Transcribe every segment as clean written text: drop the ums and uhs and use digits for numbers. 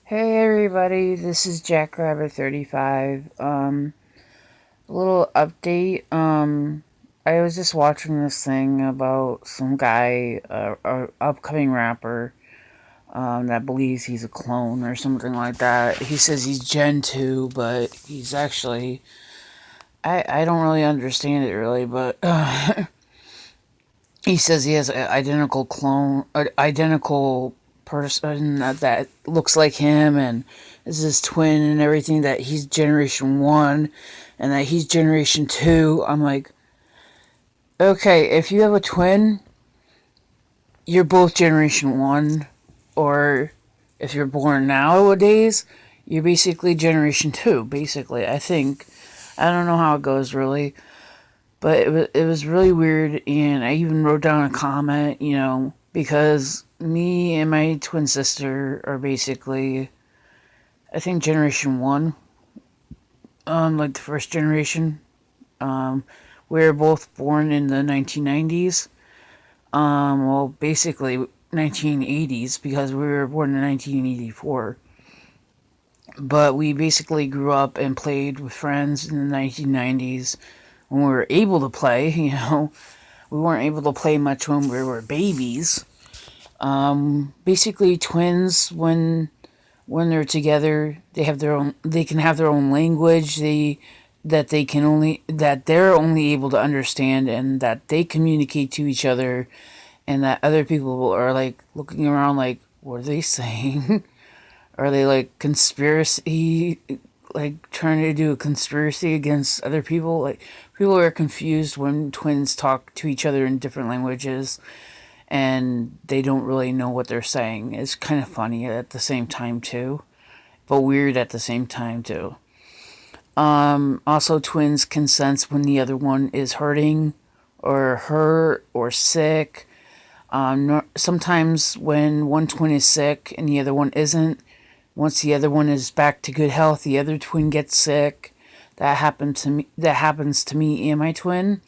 Hey everybody, this is Jackrabbit35. A little update. I was just watching this thing about some guy, a upcoming rapper, that believes he's a clone or something like that. He says he's Gen 2, but he's actually, I don't really understand it really, but, he says he has an identical clone, identical person that looks like him and is his twin and everything, that he's generation 1 and that he's generation 2. I'm like, okay, if you have a twin, you're both generation 1, or if you're born nowadays, you're basically generation 2, basically, I think. I don't know how it goes really, but it was really weird, and I even wrote down a comment, because me and my twin sister are basically, I think, generation 1, like the first generation. We were both born in the 1990s. Well, basically 1980s, because we were born in 1984. But we basically grew up and played with friends in the 1990s when we were able to play. We weren't able to play much when we were babies. Basically, twins, when they're together, they have their own. They can have their own language. That they're only able to understand, and that they communicate to each other, and that other people are like looking around like, what are they saying? Are they like conspiracy, like trying to do a conspiracy against other people? Like, people are confused when twins talk to each other in different languages and they don't really know what they're saying. It's kind of funny at the same time too, but weird at the same time too. Also, twins can sense when the other one is hurting or hurt or sick. Sometimes when one twin is sick and the other one isn't, once the other one is back to good health, the other twin gets sick. That happened to me. That happens to me and my twin.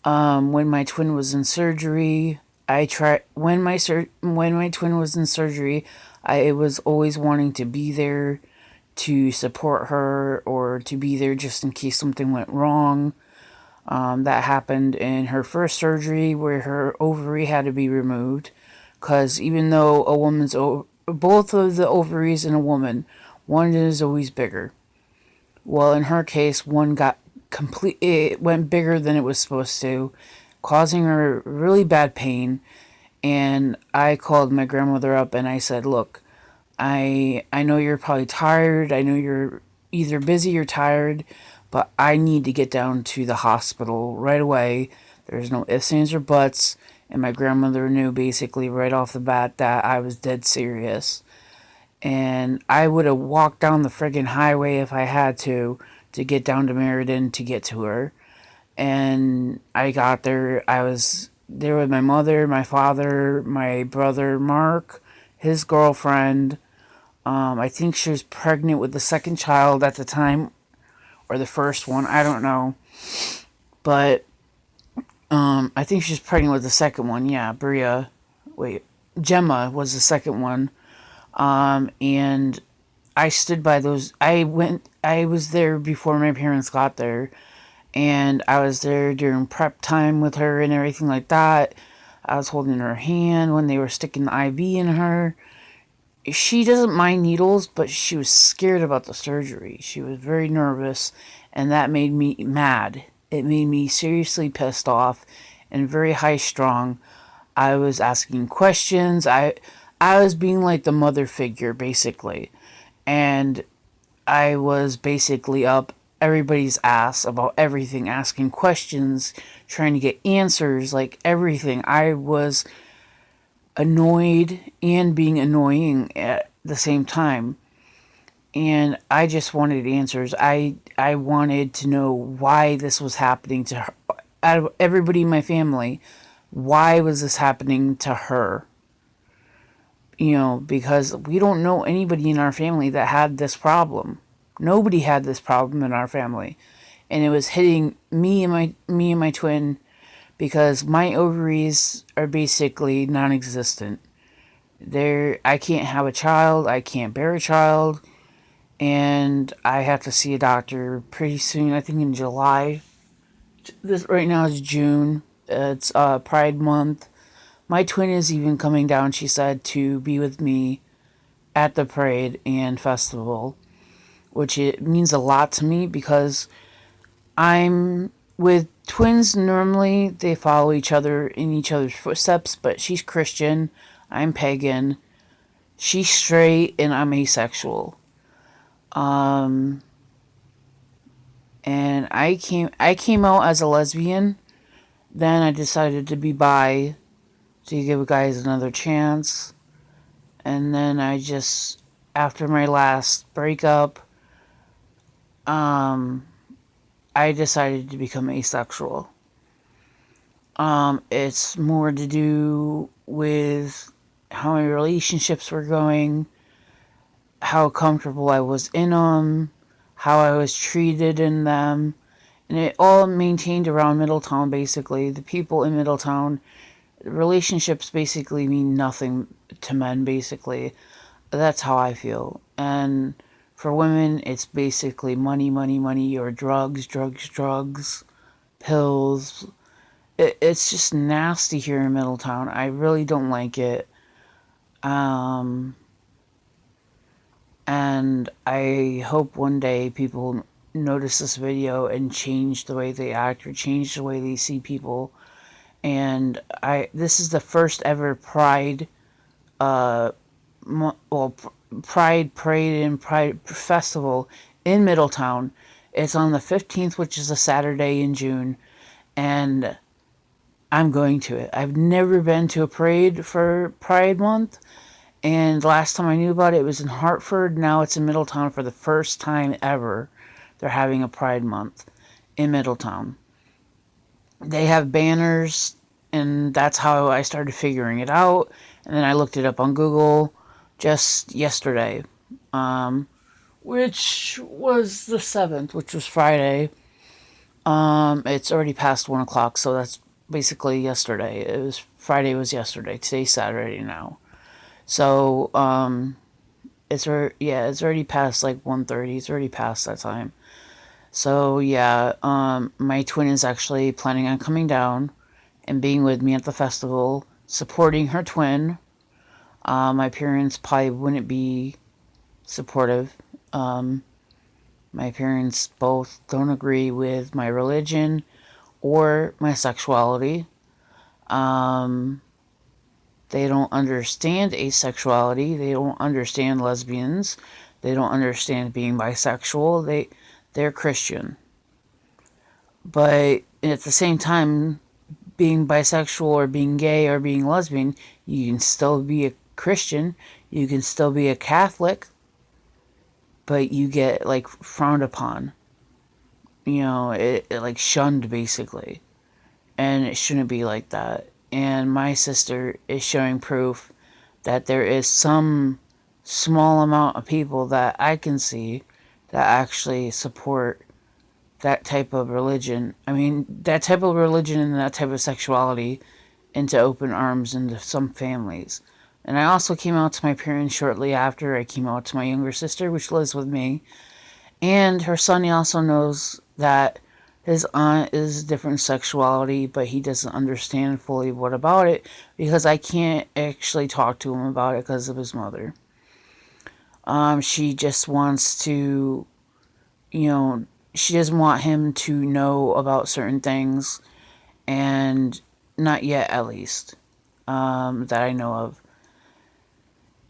When my twin was in surgery, I tried when my twin was in surgery. I was always wanting to be there to support her, or to be there just in case something went wrong. That happened in her first surgery, where her ovary had to be removed, because even though both of the ovaries in a woman, one is always bigger. Well, in her case, one got it went bigger than it was supposed to, causing her really bad pain. And I called my grandmother up and I said, "Look, I know you're probably tired. I know you're either busy or tired, but I need to get down to the hospital right away. There's no ifs, ands, or buts." And my grandmother knew basically right off the bat that I was dead serious. And I would have walked down the friggin' highway if I had to get down to Meriden to get to her. And I got there. I was there with my mother, my father, my brother Mark, his girlfriend. I think she was pregnant with the second child at the time, or the first one. I don't know, but I think she was pregnant with the second one. Yeah, Bria. Wait, Gemma was the second one. And I stood by those. I was there before my parents got there, and I was there during prep time with her and everything like that. I was holding her hand when they were sticking the IV in her. She doesn't mind needles, but she was scared about the surgery. She was very nervous, and that made me mad. It made me seriously pissed off and very high strung. I was asking questions. I was being like the mother figure basically. And I was basically up everybody's ass about everything, asking questions, trying to get answers, like everything. I was annoyed and being annoying at the same time. And I just wanted answers. I wanted to know why this was happening to her. Out of everybody in my family, why was this happening to her? Because we don't know anybody in our family that had this problem. Nobody had this problem in our family. And it was hitting me and my twin, because my ovaries are basically non-existent. I can't have a child, I can't bear a child, and I have to see a doctor pretty soon. I think in July. This right now is June. It's Pride Month. My twin is even coming down, she said, to be with me at the parade and festival, which it means a lot to me because I'm with twins. Normally they follow each other in each other's footsteps, but she's Christian, I'm pagan, she's straight, and I'm asexual. And I came out as a lesbian. Then I decided to be bi to give guys another chance. And then after my last breakup, I decided to become asexual. It's more to do with how my relationships were going, how comfortable I was in them, how I was treated in them, and it all maintained around Middletown. Basically, the people in Middletown, relationships basically mean nothing to men. Basically, that's how I feel. And for women, it's basically money, money, money, or drugs, drugs, drugs, pills. It's just nasty here in Middletown. I really don't like it. Um, and I hope one day people notice this video and change the way they act or change the way they see people. And this is the first ever Pride, uh, well, Pride Parade and Pride Festival in Middletown. It's on the 15th, which is a Saturday in June, and I'm going to it. I've never been to a parade for Pride Month, and last time I knew about it, it was in Hartford. Now it's in Middletown for the first time ever. They're having a Pride Month in Middletown. They have banners, and that's how I started figuring it out. And then I looked it up on Google just yesterday, which was the 7th, which was Friday. It's already past 1 o'clock, so that's basically yesterday. Friday was yesterday. Today's Saturday now. So, it's already past like 1:30. It's already past that time. So yeah, my twin is actually planning on coming down and being with me at the festival, supporting her twin. My parents probably wouldn't be supportive. My parents both don't agree with my religion or my sexuality. They don't understand asexuality. They don't understand lesbians. They don't understand being bisexual. They're Christian. But at the same time, being bisexual or being gay or being lesbian, you can still be a Christian. You can still be a Catholic, but you get like frowned upon. It like shunned basically. And it shouldn't be like that. And my sister is showing proof that there is some small amount of people that I can see that actually support that type of religion. I mean, that type of religion and that type of sexuality into open arms into some families. And I also came out to my parents shortly after. I came out to my younger sister, which lives with me. And her son, he also knows that his aunt is different sexuality, but he doesn't understand fully what about it because I can't actually talk to him about it because of his mother. She just wants to, you know, she doesn't want him to know about certain things, and not yet, at least, that I know of.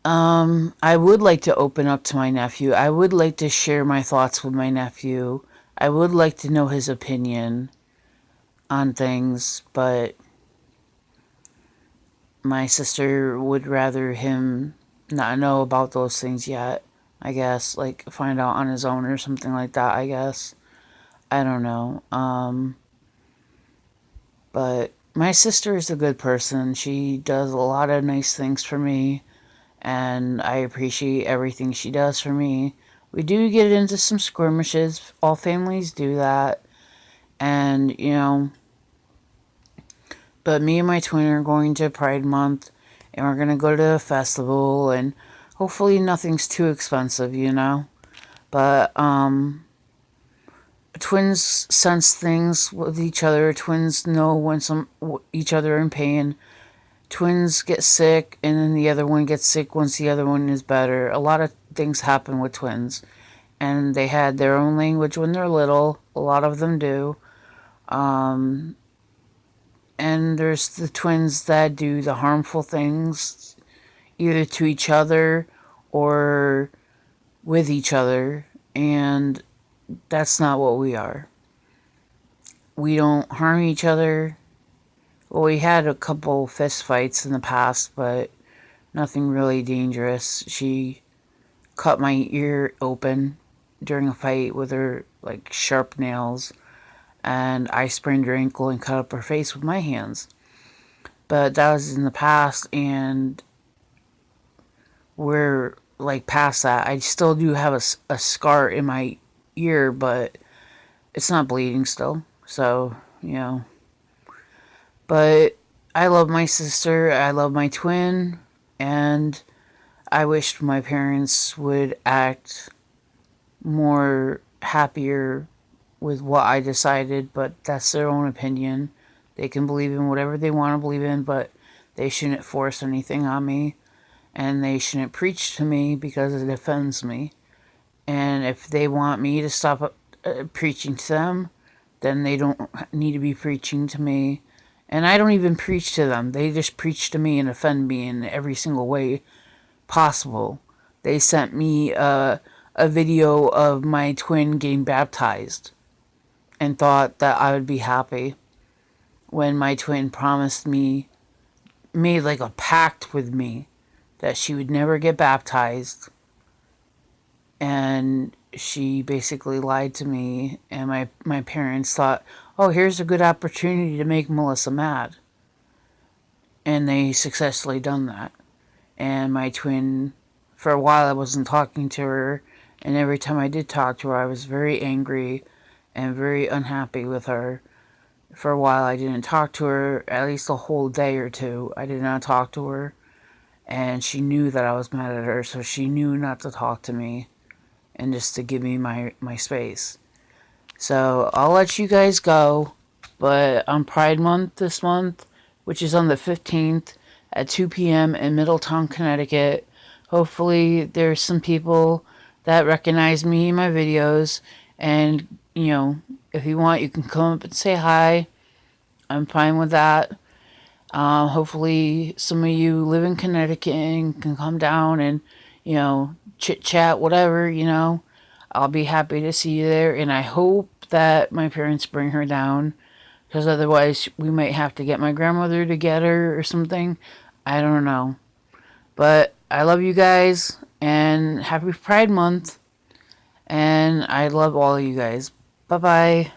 I would like to open up to my nephew. I would like to share my thoughts with my nephew. I would like to know his opinion on things, but my sister would rather him not know about those things yet, I guess. Like, find out on his own or something like that, I guess. I don't know. But my sister is a good person. She does a lot of nice things for me, and I appreciate everything she does for me. We do get into some skirmishes. All families do that. And, but me and my twin are going to Pride Month, and we're going to go to a festival, and hopefully nothing's too expensive, you know. But twins sense things with each other. Twins know when each other are in pain. Twins get sick, and then the other one gets sick once the other one is better. A lot of things happen with twins, and they had their own language when they're little. A lot of them do. And there's the twins that do the harmful things, either to each other or with each other, and that's not what we are. We don't harm each other. Well, we had a couple fist fights in the past, but nothing really dangerous. She cut my ear open during a fight with her like sharp nails, and I sprained her ankle and cut up her face with my hands. But that was in the past, and we're like past that. I still do have a scar in my ear, but it's not bleeding still. So, you know. But I love my sister, I love my twin, and I wished my parents would act more happier with what I decided, but that's their own opinion. They can believe in whatever they want to believe in, but they shouldn't force anything on me, and they shouldn't preach to me because it offends me. And if they want me to stop preaching to them, then they don't need to be preaching to me. And I don't even preach to them. They just preach to me and offend me in every single way possible. They sent me a video of my twin getting baptized and thought that I would be happy when my twin promised me, made like a pact with me that she would never get baptized. And she basically lied to me, and my parents thought, oh, here's a good opportunity to make Melissa mad. And they successfully done that. And my twin, for a while I wasn't talking to her, and every time I did talk to her I was very angry and very unhappy with her. For a while I didn't talk to her, at least a whole day or two. I did not talk to her, and she knew that I was mad at her, so she knew not to talk to me and just to give me my space. So I'll let you guys go, but on Pride Month this month, which is on the 15th at 2 p.m. in Middletown, Connecticut, hopefully there's some people that recognize me in my videos, and, you know, if you want, you can come up and say hi. I'm fine with that. Hopefully some of you live in Connecticut and can come down and, you know, chit chat, whatever, you know. I'll be happy to see you there, and I hope that my parents bring her down, because otherwise we might have to get my grandmother to get her or something. I don't know. But I love you guys, and happy Pride Month, and I love all of you guys. Bye-bye.